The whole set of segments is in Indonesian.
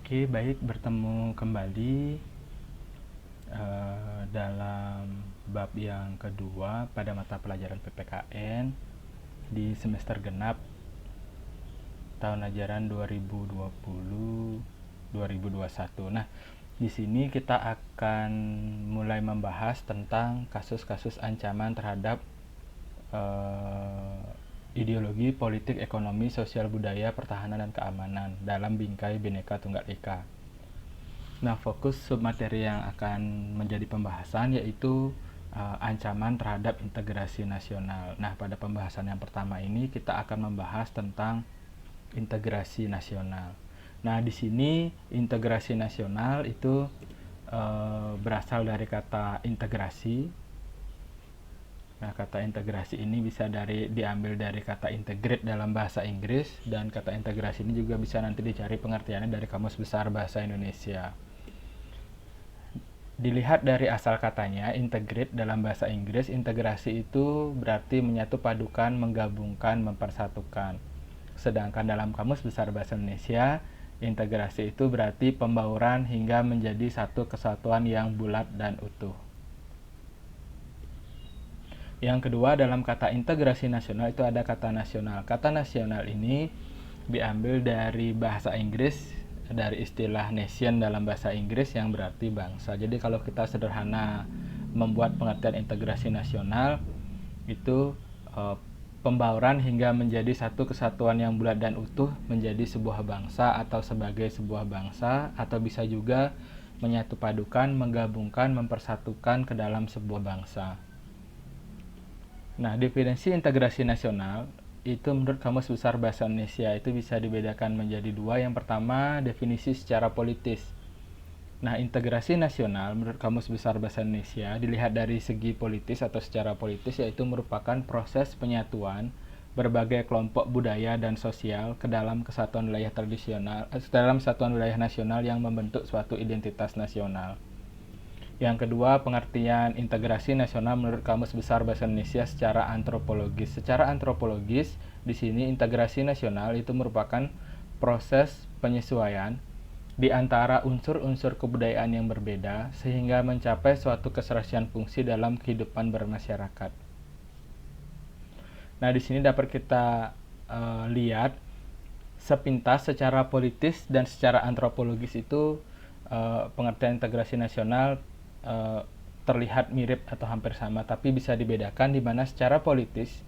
Oke, baik, bertemu kembali dalam bab yang kedua pada mata pelajaran PPKN di semester genap tahun ajaran 2020-2021. Nah, di sini kita akan mulai membahas tentang kasus-kasus ancaman terhadap ideologi politik, ekonomi, sosial, budaya, pertahanan, dan keamanan dalam bingkai Bhinneka Tunggal Ika. Nah, fokus submateri yang akan menjadi pembahasan yaitu ancaman terhadap integrasi nasional. Nah, pada pembahasan yang pertama ini kita akan membahas tentang integrasi nasional. Nah, di sini integrasi nasional itu berasal dari kata integrasi. Nah, kata integrasi ini bisa diambil dari kata integrate dalam bahasa Inggris, dan kata integrasi ini juga bisa nanti dicari pengertiannya dari Kamus Besar Bahasa Indonesia. Dilihat dari asal katanya, integrate dalam bahasa Inggris, integrasi itu berarti menyatu padukan, menggabungkan, mempersatukan. Sedangkan dalam Kamus Besar Bahasa Indonesia, integrasi itu berarti pembauran hingga menjadi satu kesatuan yang bulat dan utuh. Yang kedua, dalam kata integrasi nasional itu ada kata nasional. Kata nasional ini diambil dari bahasa Inggris, dari istilah nation dalam bahasa Inggris yang berarti bangsa. Jadi kalau kita sederhana membuat pengertian integrasi nasional itu pembauran hingga menjadi satu kesatuan yang bulat dan utuh menjadi sebuah bangsa atau sebagai sebuah bangsa, atau bisa juga menyatu padukan, menggabungkan, mempersatukan ke dalam sebuah bangsa. Nah, definisi integrasi nasional itu menurut Kamus Besar Bahasa Indonesia itu bisa dibedakan menjadi dua. Yang pertama, definisi secara politis. Nah, integrasi nasional menurut Kamus Besar Bahasa Indonesia dilihat dari segi politis atau secara politis, yaitu merupakan proses penyatuan berbagai kelompok budaya dan sosial ke dalam kesatuan wilayah tradisional, dalam satuan wilayah nasional yang membentuk suatu identitas nasional. Yang kedua, pengertian integrasi nasional menurut Kamus Besar Bahasa Indonesia secara antropologis. Secara antropologis, di sini integrasi nasional itu merupakan proses penyesuaian di antara unsur-unsur kebudayaan yang berbeda sehingga mencapai suatu keserasian fungsi dalam kehidupan bermasyarakat. Nah, di sini dapat kita lihat sepintas secara politis dan secara antropologis itu pengertian integrasi nasional terlihat mirip atau hampir sama, tapi bisa dibedakan di mana secara politis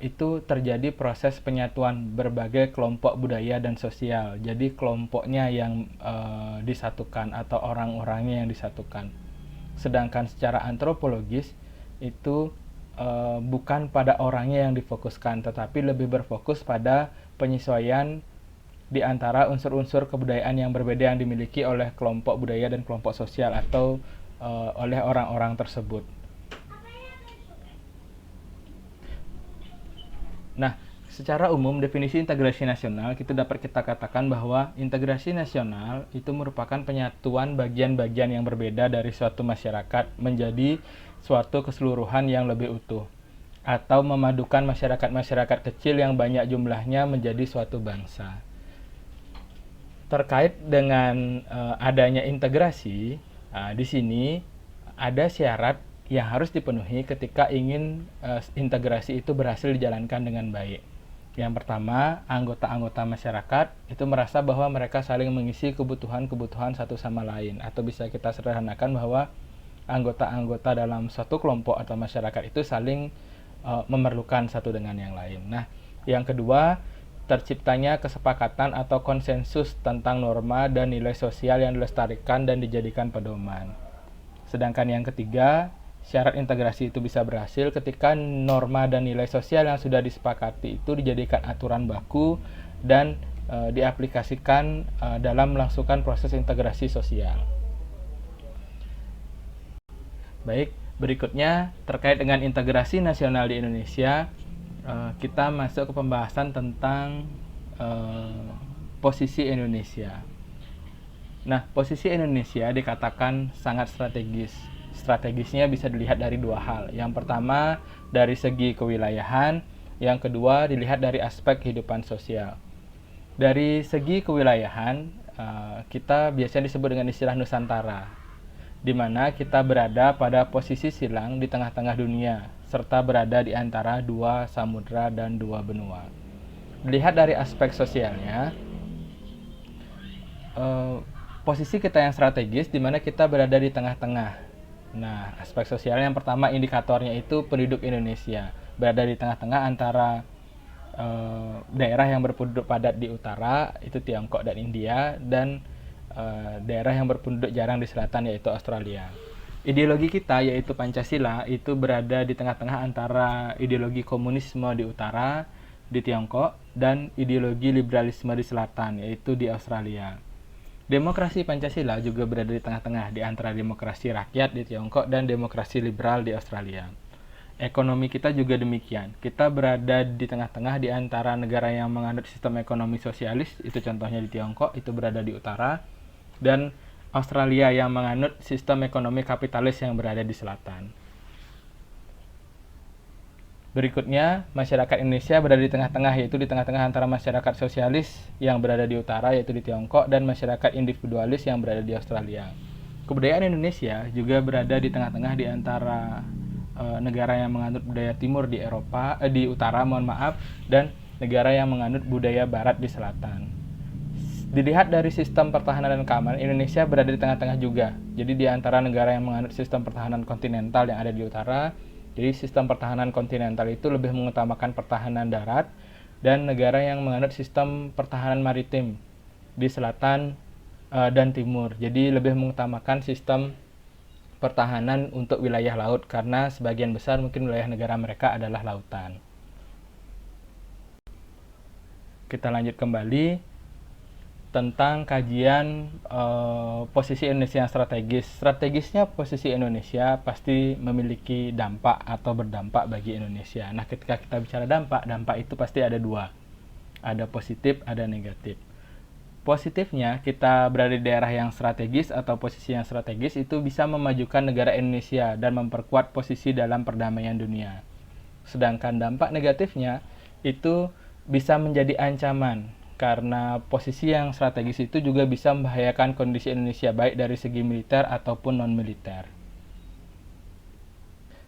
itu terjadi proses penyatuan berbagai kelompok budaya dan sosial. Jadi kelompoknya yang disatukan atau orang-orangnya yang disatukan. Sedangkan secara antropologis itu bukan pada orangnya yang difokuskan, tetapi lebih berfokus pada penyesuaian di antara unsur-unsur kebudayaan yang berbeda yang dimiliki oleh kelompok budaya dan kelompok sosial atau oleh orang-orang tersebut. Nah, secara umum definisi integrasi nasional kita dapat kita katakan bahwa integrasi nasional itu merupakan penyatuan bagian-bagian yang berbeda dari suatu masyarakat menjadi suatu keseluruhan yang lebih utuh, atau memadukan masyarakat-masyarakat kecil yang banyak jumlahnya menjadi suatu bangsa. Terkait dengan adanya integrasi, di sini ada syarat yang harus dipenuhi ketika ingin integrasi itu berhasil dijalankan dengan baik. Yang pertama, anggota-anggota masyarakat itu merasa bahwa mereka saling mengisi kebutuhan-kebutuhan satu sama lain, atau bisa kita sederhanakan bahwa anggota-anggota dalam suatu kelompok atau masyarakat itu saling memerlukan satu dengan yang lain. Nah, yang kedua, terciptanya kesepakatan atau konsensus tentang norma dan nilai sosial yang dilestarikan dan dijadikan pedoman. Sedangkan yang ketiga, syarat integrasi itu bisa berhasil ketika norma dan nilai sosial yang sudah disepakati itu dijadikan aturan baku dan diaplikasikan dalam melangsungkan proses integrasi sosial. Baik, berikutnya terkait dengan integrasi nasional di Indonesia, kita masuk ke pembahasan tentang posisi Indonesia. Nah, posisi Indonesia dikatakan sangat strategis. Strategisnya bisa dilihat dari dua hal. Yang pertama, dari segi kewilayahan. Yang kedua, dilihat dari aspek kehidupan sosial. Dari segi kewilayahan, kita biasanya disebut dengan istilah Nusantara, di mana kita berada pada posisi silang di tengah-tengah dunia, serta berada di antara dua samudra dan dua benua. Dilihat dari aspek sosialnya, posisi kita yang strategis di mana kita berada di tengah-tengah. Nah, aspek sosial yang pertama indikatornya itu penduduk Indonesia berada di tengah-tengah antara daerah yang berpenduduk padat di utara itu Tiongkok dan India, dan daerah yang berpenduduk jarang di selatan yaitu Australia. Ideologi kita yaitu Pancasila itu berada di tengah-tengah antara ideologi komunisme di utara di Tiongkok dan ideologi liberalisme di selatan yaitu di Australia. Demokrasi Pancasila juga berada di tengah-tengah di antara demokrasi rakyat di Tiongkok dan demokrasi liberal di Australia. Ekonomi kita juga demikian. Kita berada di tengah-tengah di antara negara yang menganut sistem ekonomi sosialis, itu contohnya di Tiongkok, itu berada di utara, dan Australia yang menganut sistem ekonomi kapitalis yang berada di selatan. Berikutnya, masyarakat Indonesia berada di tengah-tengah, yaitu di tengah-tengah antara masyarakat sosialis yang berada di utara, yaitu di Tiongkok, dan masyarakat individualis yang berada di Australia. Kebudayaan Indonesia juga berada di tengah-tengah di antara negara yang menganut budaya timur di di utara, dan negara yang menganut budaya barat di selatan. Dilihat dari sistem pertahanan dan keamanan, Indonesia berada di tengah-tengah juga. Jadi di antara negara yang menganut sistem pertahanan kontinental yang ada di utara, jadi sistem pertahanan kontinental itu lebih mengutamakan pertahanan darat, dan negara yang menganut sistem pertahanan maritim di selatan dan timur. Jadi lebih mengutamakan sistem pertahanan untuk wilayah laut karena sebagian besar mungkin wilayah negara mereka adalah lautan. Kita lanjut kembali tentang kajian posisi Indonesia yang strategis. Strategisnya posisi Indonesia pasti memiliki dampak atau berdampak bagi Indonesia. Nah, ketika kita bicara dampak itu pasti ada dua. Ada positif, ada negatif. Positifnya, kita berada di daerah yang strategis atau posisi yang strategis itu bisa memajukan negara Indonesia dan memperkuat posisi dalam perdamaian dunia. Sedangkan dampak negatifnya itu bisa menjadi ancaman, karena posisi yang strategis itu juga bisa membahayakan kondisi Indonesia baik dari segi militer ataupun non-militer.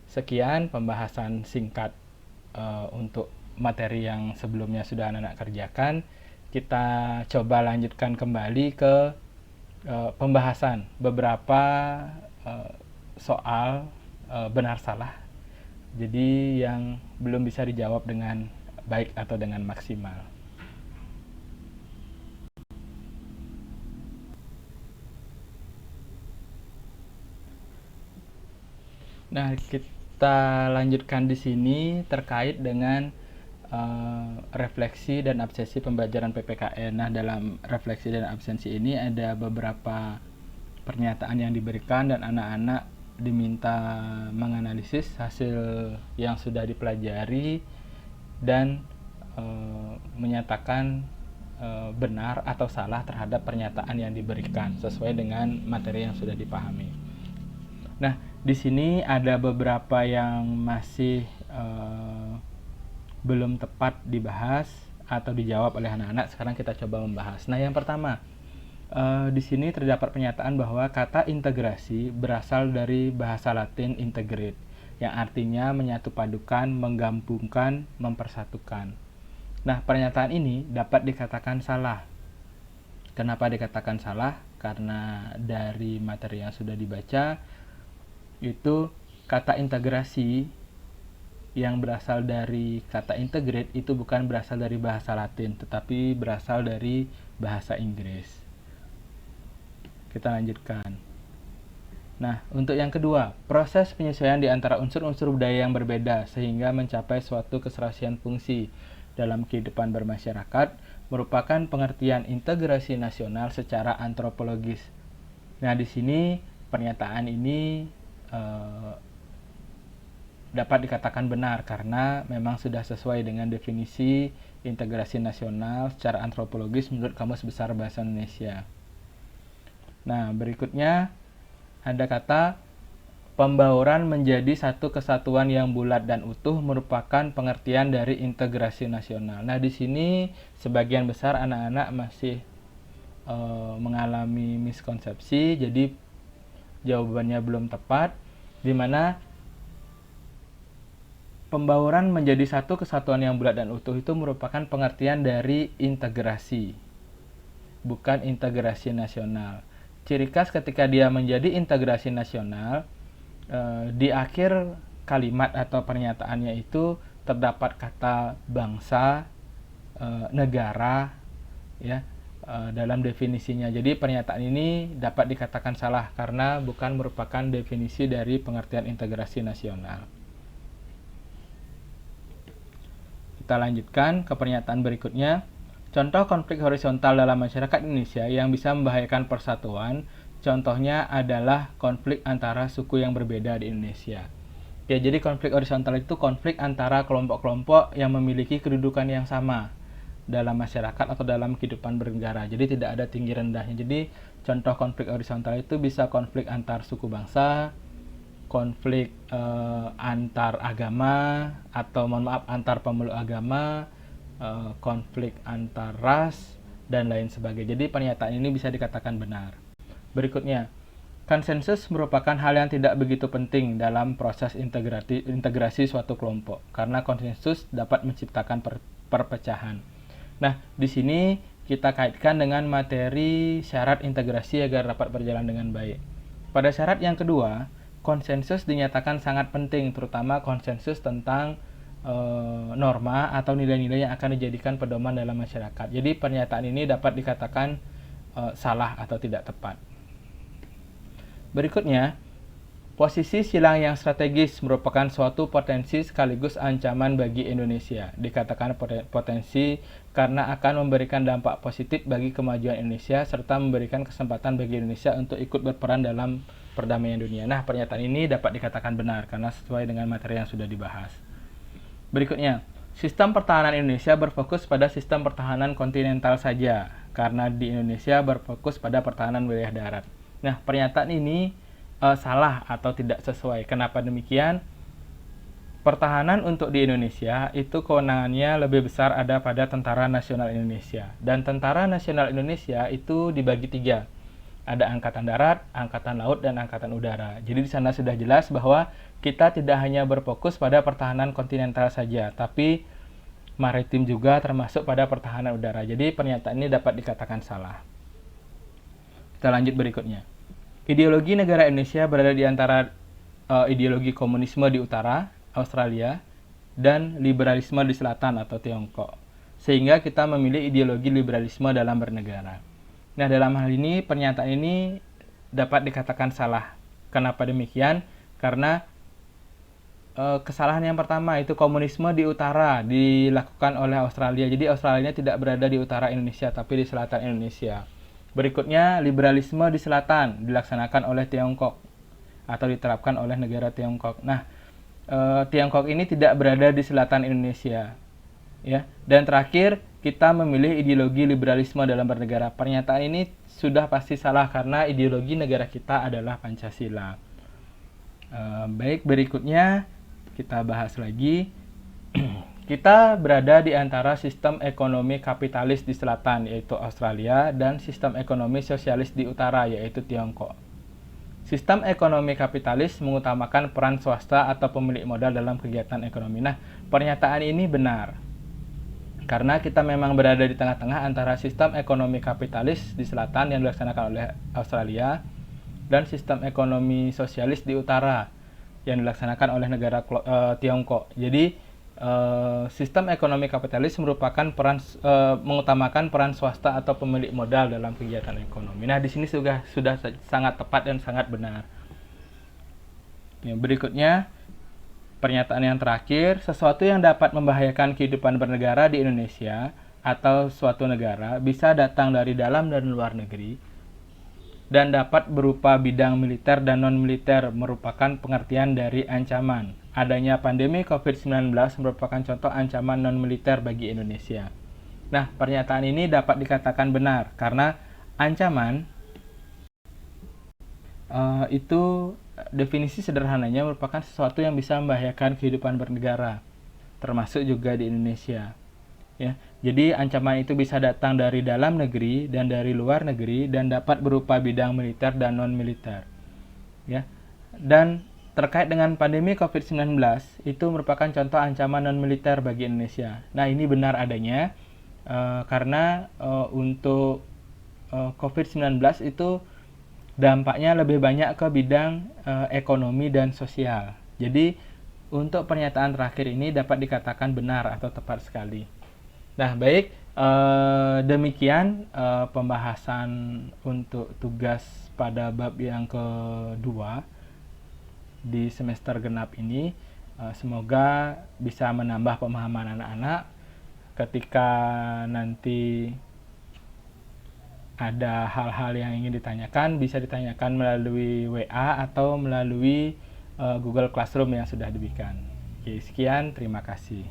Sekian pembahasan singkat untuk materi yang sebelumnya sudah anak-anak kerjakan. Kita coba lanjutkan kembali ke pembahasan beberapa soal benar salah. Jadi yang belum bisa dijawab dengan baik atau dengan maksimal. Nah, kita lanjutkan di sini terkait dengan refleksi dan absensi pembelajaran PPKN. Nah, dalam refleksi dan absensi ini ada beberapa pernyataan yang diberikan dan anak-anak diminta menganalisis hasil yang sudah dipelajari dan menyatakan benar atau salah terhadap pernyataan yang diberikan sesuai dengan materi yang sudah dipahami. Nah, di sini ada beberapa yang masih belum tepat dibahas atau dijawab oleh anak-anak. Sekarang kita coba membahas. Nah, yang pertama, di sini terdapat pernyataan bahwa kata integrasi berasal dari bahasa Latin integrate, yang artinya menyatu padukan, menggabungkan, mempersatukan. Nah, pernyataan ini dapat dikatakan salah. Kenapa dikatakan salah? Karena dari materi yang sudah dibaca, itu kata integrasi yang berasal dari kata integrate itu bukan berasal dari bahasa Latin, tetapi berasal dari bahasa Inggris. Kita lanjutkan. Nah, untuk yang kedua, proses penyesuaian di antara unsur-unsur budaya yang berbeda sehingga mencapai suatu keserasian fungsi dalam kehidupan bermasyarakat merupakan pengertian integrasi nasional secara antropologis. Nah, di sini pernyataan ini dapat dikatakan benar karena memang sudah sesuai dengan definisi integrasi nasional secara antropologis menurut Kamus Besar Bahasa Indonesia. Nah, berikutnya ada kata pembauran menjadi satu kesatuan yang bulat dan utuh merupakan pengertian dari integrasi nasional. Nah, di sini sebagian besar anak-anak masih mengalami miskonsepsi, jadi jawabannya belum tepat, di mana pembauran menjadi satu kesatuan yang bulat dan utuh itu merupakan pengertian dari integrasi, bukan integrasi nasional. Ciri khas ketika dia menjadi integrasi nasional, di akhir kalimat atau pernyataannya itu terdapat kata bangsa, negara, ya, dalam definisinya. Jadi pernyataan ini dapat dikatakan salah karena bukan merupakan definisi dari pengertian integrasi nasional. Kita lanjutkan ke pernyataan berikutnya. Contoh konflik horizontal dalam masyarakat Indonesia yang bisa membahayakan persatuan, contohnya adalah konflik antara suku yang berbeda di Indonesia. Ya, jadi konflik horizontal itu konflik antara kelompok-kelompok yang memiliki kedudukan yang sama dalam masyarakat atau dalam kehidupan bernegara. Jadi tidak ada tinggi rendahnya. Jadi contoh konflik horizontal itu bisa konflik antar suku bangsa, konflik antar agama, atau antar pemeluk agama, konflik antar ras, dan lain sebagainya. Jadi pernyataan ini bisa dikatakan benar. Berikutnya, konsensus merupakan hal yang tidak begitu penting dalam proses integrasi suatu kelompok, karena konsensus dapat menciptakan perpecahan. Nah, di sini kita kaitkan dengan materi syarat integrasi agar dapat berjalan dengan baik. Pada syarat yang kedua, konsensus dinyatakan sangat penting, terutama konsensus tentang norma atau nilai-nilai yang akan dijadikan pedoman dalam masyarakat. Jadi pernyataan ini dapat dikatakan salah atau tidak tepat. Berikutnya, posisi silang yang strategis merupakan suatu potensi sekaligus ancaman bagi Indonesia. Dikatakan potensi karena akan memberikan dampak positif bagi kemajuan Indonesia serta memberikan kesempatan bagi Indonesia untuk ikut berperan dalam perdamaian dunia. Nah, pernyataan ini dapat dikatakan benar karena sesuai dengan materi yang sudah dibahas. Berikutnya, sistem pertahanan Indonesia berfokus pada sistem pertahanan kontinental saja, karena di Indonesia berfokus pada pertahanan wilayah darat. Nah, pernyataan ini salah atau tidak sesuai. Kenapa demikian? Pertahanan untuk di Indonesia itu kewenangannya lebih besar ada pada Tentara Nasional Indonesia. Dan Tentara Nasional Indonesia itu dibagi 3. Ada Angkatan Darat, Angkatan Laut, dan Angkatan Udara. Jadi di sana sudah jelas bahwa kita tidak hanya berfokus pada pertahanan kontinental saja, tapi maritim juga termasuk pada pertahanan udara. Jadi pernyataan ini dapat dikatakan salah. Kita lanjut berikutnya. Ideologi negara Indonesia berada di antara ideologi komunisme di utara, Australia, dan liberalisme di selatan atau Tiongkok. Sehingga kita memilih ideologi liberalisme dalam bernegara. Nah, dalam hal ini pernyataan ini dapat dikatakan salah. Kenapa demikian? Karena kesalahan yang pertama itu komunisme di utara dilakukan oleh Australia. Jadi Australia tidak berada di utara Indonesia tapi di selatan Indonesia. Berikutnya, liberalisme di selatan dilaksanakan oleh Tiongkok atau diterapkan oleh negara Tiongkok. Nah, Tiongkok ini tidak berada di selatan Indonesia. Ya. Dan terakhir, kita memilih ideologi liberalisme dalam bernegara. Pernyataan ini sudah pasti salah karena ideologi negara kita adalah Pancasila. Baik, berikutnya kita bahas lagi. Kita berada di antara sistem ekonomi kapitalis di selatan, yaitu Australia, dan sistem ekonomi sosialis di utara, yaitu Tiongkok. Sistem ekonomi kapitalis mengutamakan peran swasta atau pemilik modal dalam kegiatan ekonomi. Nah, pernyataan ini benar. Karena kita memang berada di tengah-tengah antara sistem ekonomi kapitalis di selatan yang dilaksanakan oleh Australia dan sistem ekonomi sosialis di utara yang dilaksanakan oleh negara Tiongkok. Jadi sistem ekonomi kapitalis merupakan mengutamakan peran swasta atau pemilik modal dalam kegiatan ekonomi. Nah, di sini sudah sangat tepat dan sangat benar. Yang berikutnya, pernyataan yang terakhir, sesuatu yang dapat membahayakan kehidupan bernegara di Indonesia atau suatu negara bisa datang dari dalam dan luar negeri dan dapat berupa bidang militer dan non-militer, merupakan pengertian dari ancaman. Adanya pandemi COVID-19 merupakan contoh ancaman non-militer bagi Indonesia. Nah, pernyataan ini dapat dikatakan benar karena ancaman itu definisi sederhananya merupakan sesuatu yang bisa membahayakan kehidupan bernegara, termasuk juga di Indonesia. ya. Jadi ancaman itu bisa datang dari dalam negeri dan dari luar negeri dan dapat berupa bidang militer dan non militer, ya. Dan terkait dengan pandemi COVID-19 itu merupakan contoh ancaman non militer bagi Indonesia. Nah, ini benar adanya karena untuk COVID-19 itu dampaknya lebih banyak ke bidang ekonomi dan sosial. Jadi untuk pernyataan terakhir ini dapat dikatakan benar atau tepat sekali. Nah, baik, demikian pembahasan untuk tugas pada bab yang kedua di semester genap ini. Semoga bisa menambah pemahaman anak-anak ketika nanti ada hal-hal yang ingin ditanyakan, bisa ditanyakan melalui WA atau melalui Google Classroom yang sudah diberikan. Oke, sekian, terima kasih.